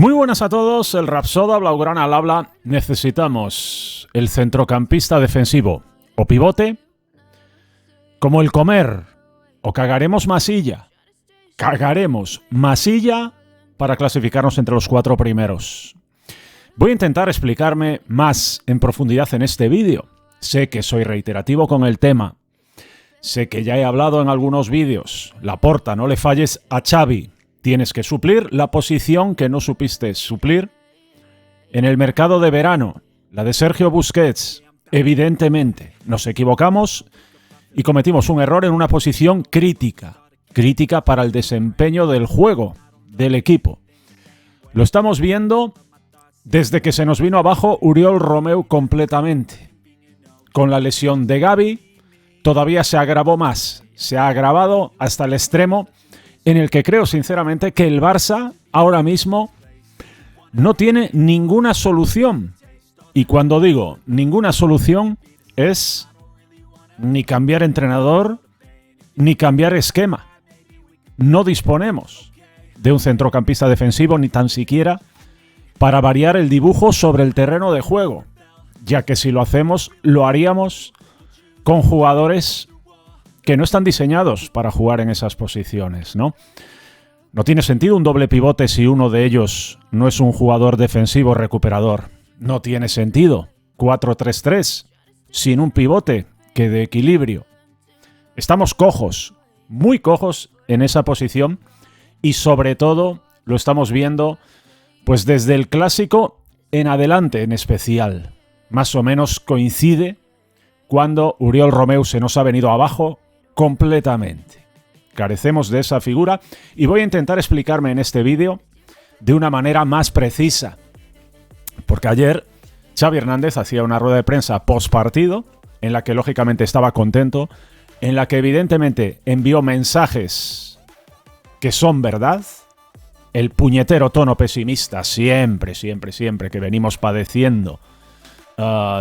Muy buenas a todos, el Rapsoda Blaugrana al habla. Necesitamos el centrocampista defensivo o pivote, como el comer, o cagaremos masilla. Cagaremos masilla para clasificarnos entre los 4 primeros. Voy a intentar explicarme más en profundidad en este vídeo. Sé que soy reiterativo con el tema. Sé que ya he hablado en algunos vídeos. Laporta, no le falles a Xavi. Tienes que suplir la posición que no supiste suplir en el mercado de verano, la de Sergio Busquets. Evidentemente, nos equivocamos y cometimos un error en una posición crítica para el desempeño del juego, del equipo. Lo estamos viendo desde que se nos vino abajo Oriol Romeu completamente. Con la lesión de Gavi, todavía se agravó más. Se ha agravado hasta el extremo en el que creo sinceramente que el Barça ahora mismo no tiene ninguna solución. Y cuando digo ninguna solución es ni cambiar entrenador ni cambiar esquema. No disponemos de un centrocampista defensivo ni tan siquiera para variar el dibujo sobre el terreno de juego, ya que si lo hacemos lo haríamos con jugadores que no están diseñados para jugar en esas posiciones, ¿no? No tiene sentido un doble pivote si uno de ellos no es un jugador defensivo recuperador. No tiene sentido 4-3-3 sin un pivote que dé equilibrio. Estamos cojos, muy cojos en esa posición y sobre todo lo estamos viendo pues desde el clásico en adelante en especial. Más o menos coincide cuando Oriol Romeu se nos ha venido abajo completamente. Carecemos de esa figura y voy a intentar explicarme en este vídeo de una manera más precisa. Porque ayer Xavi Hernández hacía una rueda de prensa post partido en la que lógicamente estaba contento, en la que evidentemente envió mensajes que son verdad. El puñetero tono pesimista siempre que venimos padeciendo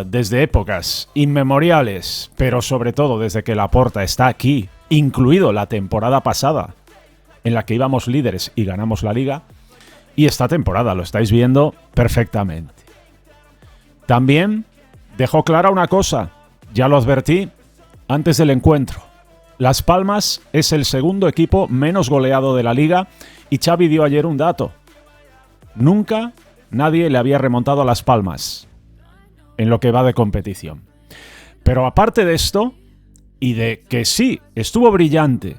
desde épocas inmemoriales, pero sobre todo desde que Laporta está aquí, incluido la temporada pasada en la que íbamos líderes y ganamos la liga, y esta temporada lo estáis viendo perfectamente. También dejó clara una cosa, ya lo advertí antes del encuentro. Las Palmas es el segundo equipo menos goleado de la liga y Xavi dio ayer un dato. Nunca nadie le había remontado a Las Palmas en lo que va de competición. Pero aparte de esto, y de que sí, estuvo brillante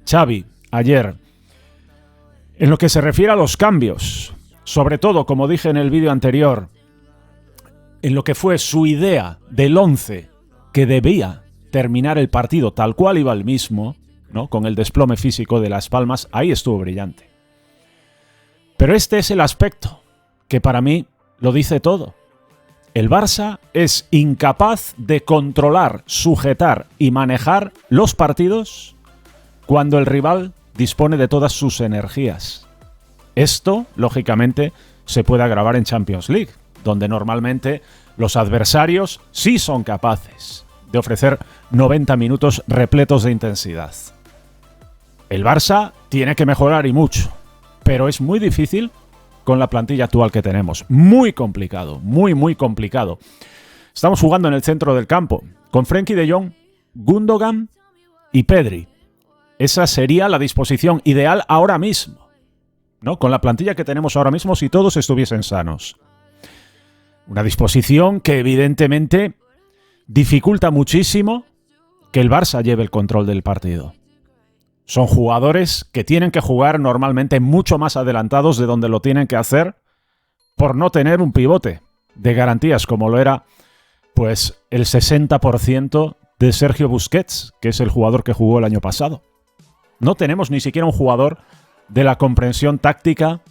Xavi ayer en lo que se refiere a los cambios, sobre todo, como dije en el vídeo anterior, en lo que fue su idea del 11 que debía terminar el partido tal cual iba el mismo, ¿no? Con el desplome físico de Las Palmas, ahí estuvo brillante. Pero este es el aspecto que para mí lo dice todo. El Barça es incapaz de controlar, sujetar y manejar los partidos cuando el rival dispone de todas sus energías. Esto, lógicamente, se puede agravar en Champions League, donde normalmente los adversarios sí son capaces de ofrecer 90 minutos repletos de intensidad. El Barça tiene que mejorar y mucho, pero es muy difícil con la plantilla actual que tenemos. Muy complicado, muy complicado. Estamos jugando en el centro del campo, con Frenkie de Jong, Gundogan y Pedri. Esa sería la disposición ideal ahora mismo, ¿no? Con la plantilla que tenemos ahora mismo si todos estuviesen sanos. Una disposición que evidentemente dificulta muchísimo que el Barça lleve el control del partido. Son jugadores que tienen que jugar normalmente mucho más adelantados de donde lo tienen que hacer por no tener un pivote de garantías como lo era pues el 60% de Sergio Busquets, que es el jugador que jugó el año pasado. No tenemos ni siquiera un jugador de la comprensión táctica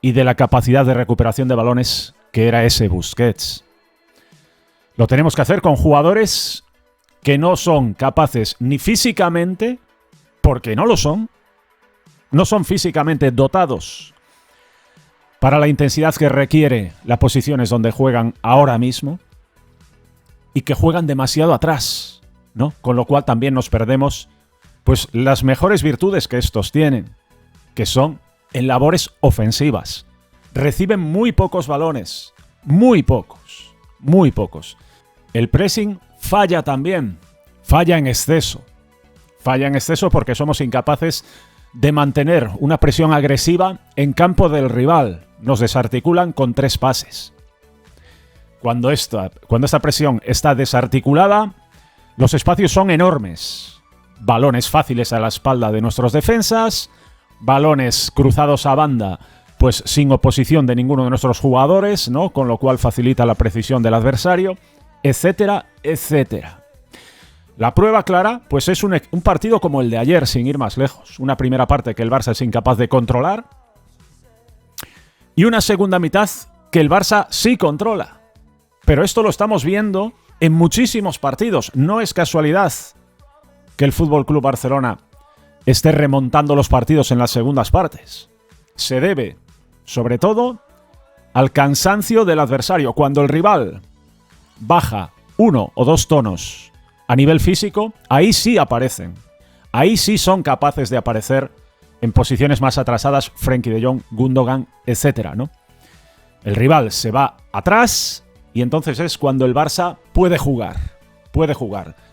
y de la capacidad de recuperación de balones que era ese Busquets. Lo tenemos que hacer con jugadores que no son capaces ni físicamente, porque no lo son, no son físicamente dotados para la intensidad que requiere las posiciones donde juegan ahora mismo y que juegan demasiado atrás, ¿no? Con lo cual también nos perdemos pues las mejores virtudes que estos tienen, que son en labores ofensivas. reciben muy pocos balones, muy pocos. El pressing falla también, falla en exceso porque somos incapaces de mantener una presión agresiva en campo del rival. Nos desarticulan con 3 pases. Cuando esta presión está desarticulada, los espacios son enormes. Balones fáciles a la espalda de nuestros defensas, balones cruzados a banda, pues sin oposición de ninguno de nuestros jugadores, ¿no? Con lo cual facilita la precisión del adversario, etcétera, etcétera. La prueba clara, pues es un partido como el de ayer, sin ir más lejos. Una primera parte que el Barça es incapaz de controlar y una segunda mitad que el Barça sí controla. Pero esto lo estamos viendo en muchísimos partidos. No es casualidad que el Fútbol Club Barcelona esté remontando los partidos en las segundas partes. Se debe, sobre todo, al cansancio del adversario. Cuando el rival baja 1 o 2 tonos a nivel físico, ahí sí aparecen. Ahí sí son capaces de aparecer en posiciones más atrasadas Frenkie de Jong, Gundogan, etc., ¿no? El rival se va atrás y entonces es cuando el Barça puede jugar.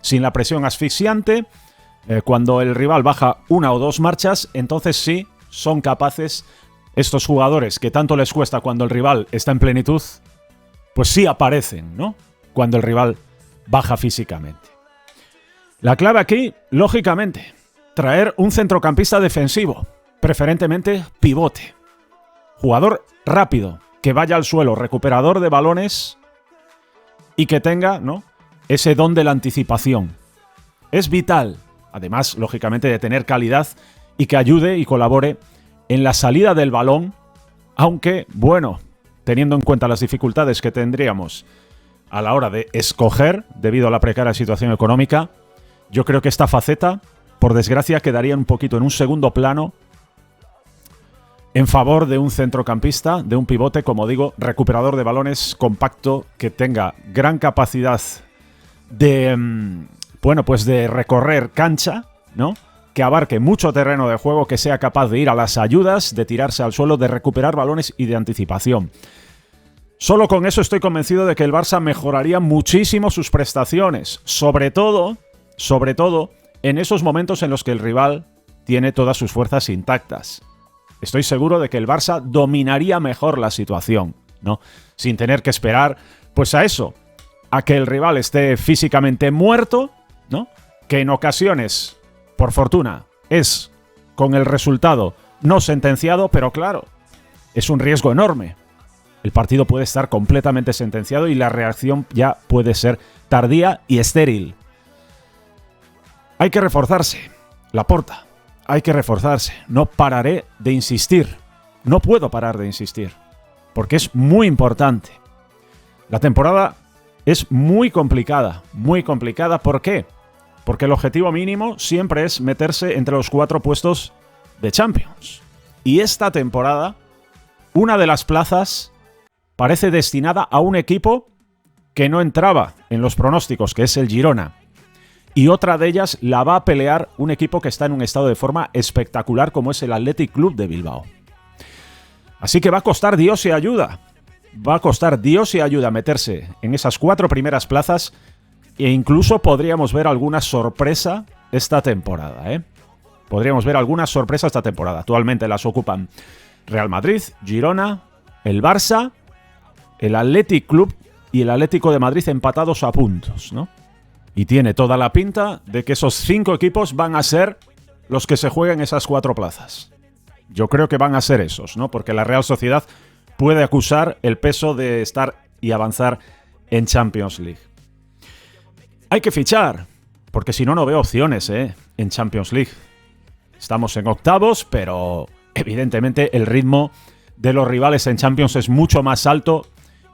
Sin la presión asfixiante, cuando el rival baja 1 o 2 marchas, entonces sí son capaces estos jugadores que tanto les cuesta cuando el rival está en plenitud, pues sí aparecen, ¿no? Cuando el rival baja físicamente. La clave aquí, lógicamente, traer un centrocampista defensivo, preferentemente pivote. Jugador rápido, que vaya al suelo, recuperador de balones y que tenga, ¿no?, ese don de la anticipación. Es vital, además, lógicamente, de tener calidad y que ayude y colabore en la salida del balón, aunque, bueno, teniendo en cuenta las dificultades que tendríamos a la hora de escoger, debido a la precaria situación económica, yo creo que esta faceta, por desgracia, quedaría un poquito en un segundo plano en favor de un centrocampista, de un pivote, como digo, recuperador de balones, compacto, que tenga gran capacidad de, pues de recorrer cancha, ¿no?, que abarque mucho terreno de juego, que sea capaz de ir a las ayudas, de tirarse al suelo, de recuperar balones y de anticipación. Solo con eso estoy convencido de que el Barça mejoraría muchísimo sus prestaciones, sobre todo en esos momentos en los que el rival tiene todas sus fuerzas intactas. Estoy seguro de que el Barça dominaría mejor la situación, ¿no?, sin tener que esperar, pues a eso, a que el rival esté físicamente muerto, ¿no?, que en ocasiones, por fortuna, es con el resultado no sentenciado, pero claro, es un riesgo enorme. El partido puede estar completamente sentenciado y la reacción ya puede ser tardía y estéril. Hay que reforzarse, Laporta, hay que reforzarse. No pararé de insistir, no puedo parar de insistir, porque es muy importante. La temporada es muy complicada, ¿por qué? Porque el objetivo mínimo siempre es meterse entre los 4 puestos de Champions. Y esta temporada, una de las plazas parece destinada a un equipo que no entraba en los pronósticos, que es el Girona. Y otra de ellas la va a pelear un equipo que está en un estado de forma espectacular, como es el Athletic Club de Bilbao. Así que va a costar Dios y ayuda. Va a costar Dios y ayuda meterse en esas 4 primeras plazas e incluso podríamos ver alguna sorpresa esta temporada, ¿eh? Podríamos ver alguna sorpresa esta temporada. Actualmente las ocupan Real Madrid, Girona, el Barça, el Athletic Club y el Atlético de Madrid empatados a puntos, ¿no? Y tiene toda la pinta de que esos 5 equipos van a ser los que se jueguen esas 4 plazas. Yo creo que van a ser esos, ¿no? Porque la Real Sociedad puede acusar el peso de estar y avanzar en Champions League. Hay que fichar, porque si no, no veo opciones, en Champions League. Estamos en octavos, pero evidentemente el ritmo de los rivales en Champions es mucho más alto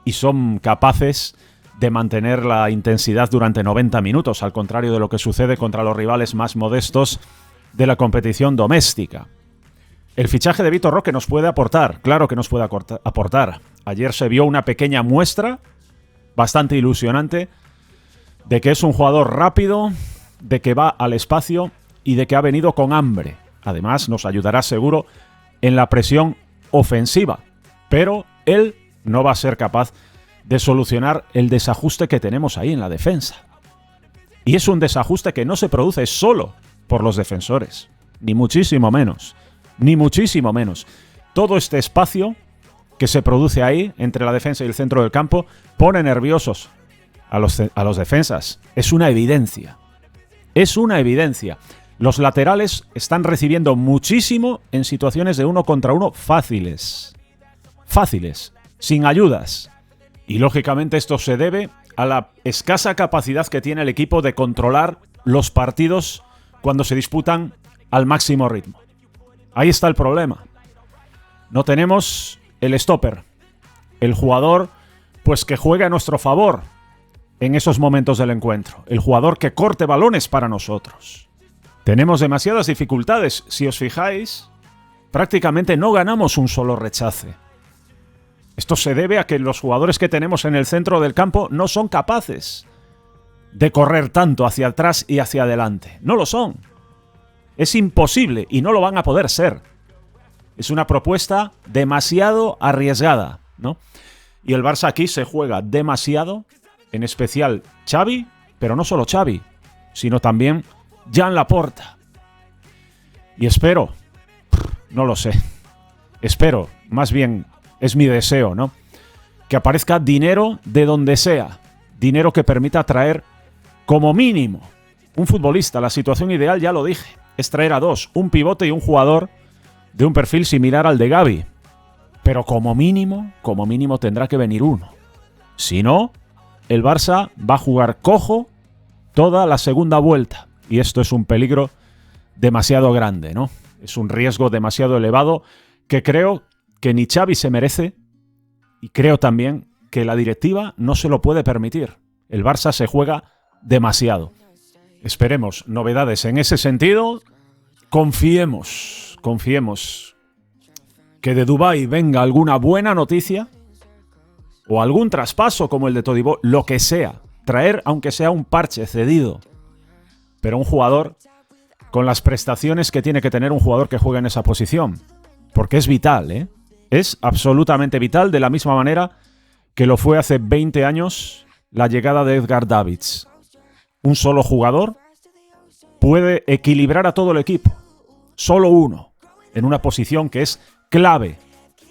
y son capaces de mantener la intensidad durante 90 minutos, al contrario de lo que sucede contra los rivales más modestos de la competición doméstica. El fichaje de Vitor Roque nos puede aportar, claro que nos puede aportar. Ayer se vio una pequeña muestra, bastante ilusionante, de que es un jugador rápido, de que va al espacio y de que ha venido con hambre. Además, nos ayudará seguro en la presión ofensiva. pero él no va a ser capaz de solucionar el desajuste que tenemos ahí en la defensa. Y es un desajuste que no se produce solo por los defensores, ni muchísimo menos, ni muchísimo menos. Todo este espacio que se produce ahí entre la defensa y el centro del campo pone nerviosos a los defensas. Es una evidencia. Es una evidencia. Los laterales están recibiendo muchísimo en situaciones de 1 contra 1 fáciles. Fáciles, sin ayudas. Y lógicamente esto se debe a la escasa capacidad que tiene el equipo de controlar los partidos cuando se disputan al máximo ritmo. Ahí está el problema. No tenemos el stopper, el jugador pues que juegue a nuestro favor en esos momentos del encuentro, el jugador que corte balones para nosotros. Tenemos demasiadas dificultades. Si os fijáis, prácticamente no ganamos un solo rechace. Esto se debe a que los jugadores que tenemos en el centro del campo no son capaces de correr tanto hacia atrás y hacia adelante. No lo son. Es imposible y no lo van a poder ser. Es una propuesta demasiado arriesgada, ¿no? Y el Barça aquí se juega demasiado, en especial Xavi, pero no solo Xavi, sino también Joan Laporta. Y espero, no lo sé, espero, más bien es mi deseo, ¿no?, que aparezca dinero de donde sea, dinero que permita traer como mínimo un futbolista. La situación ideal, ya lo dije, es traer a 2, un pivote y un jugador de un perfil similar al de Gavi. Pero como mínimo tendrá que venir uno. Si no, el Barça va a jugar cojo toda la segunda vuelta. Y esto es un peligro demasiado grande, ¿no? Es un riesgo demasiado elevado que creo que ni Xavi se merece, y creo también que la directiva no se lo puede permitir. El Barça se juega demasiado. Esperemos novedades en ese sentido. Confiemos que de Dubái venga alguna buena noticia o algún traspaso como el de Todibo, lo que sea. Traer, aunque sea un parche cedido, pero un jugador con las prestaciones que tiene que tener un jugador que juega en esa posición. Porque es vital, ¿eh? Es absolutamente vital, de la misma manera que lo fue hace 20 años la llegada de Edgar Davids. Un solo jugador puede equilibrar a todo el equipo. Solo uno, en una posición que es clave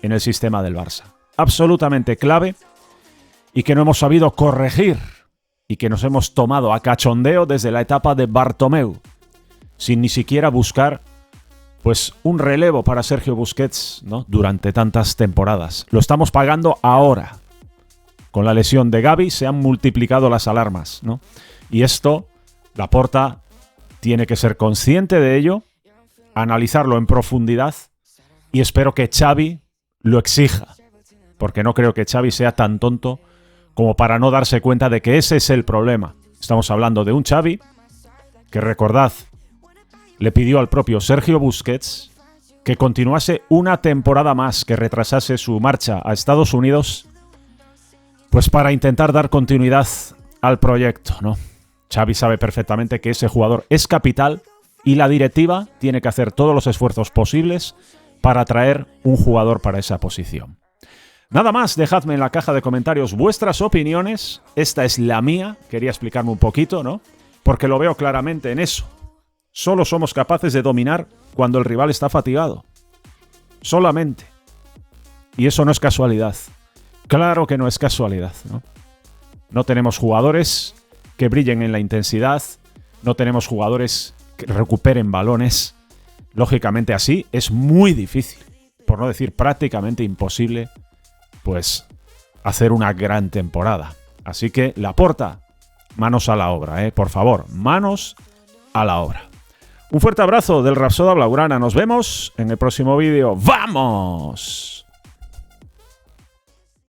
en el sistema del Barça. Absolutamente clave, y que no hemos sabido corregir y que nos hemos tomado a cachondeo desde la etapa de Bartomeu, sin ni siquiera buscar pues un relevo para Sergio Busquets, ¿no?, durante tantas temporadas. Lo estamos pagando ahora. Con la lesión de Gavi se han multiplicado las alarmas, ¿no? Y esto, Laporta tiene que ser consciente de ello, analizarlo en profundidad, y espero que Xavi lo exija, porque no creo que Xavi sea tan tonto como para no darse cuenta de que ese es el problema. Estamos hablando de un Xavi que, recordad, le pidió al propio Sergio Busquets que continuase una temporada más, que retrasase su marcha a Estados Unidos, pues para intentar dar continuidad al proyecto, ¿no? Xavi sabe perfectamente que ese jugador es capital y la directiva tiene que hacer todos los esfuerzos posibles para traer un jugador para esa posición. Nada más, dejadme en la caja de comentarios vuestras opiniones. Esta es la mía, quería explicarme un poquito, ¿no? Porque lo veo claramente en eso. Solo somos capaces de dominar cuando el rival está fatigado. Solamente. Y eso no es casualidad. Claro que no es casualidad, ¿no? No tenemos jugadores que brillen en la intensidad, no tenemos jugadores que recuperen balones. Lógicamente así es muy difícil, por no decir prácticamente imposible, pues hacer una gran temporada. Así que Laporta, manos a la obra, por favor, manos a la obra. Un fuerte abrazo del Rapsoda Blaugrana. Nos vemos en el próximo vídeo. ¡Vamos!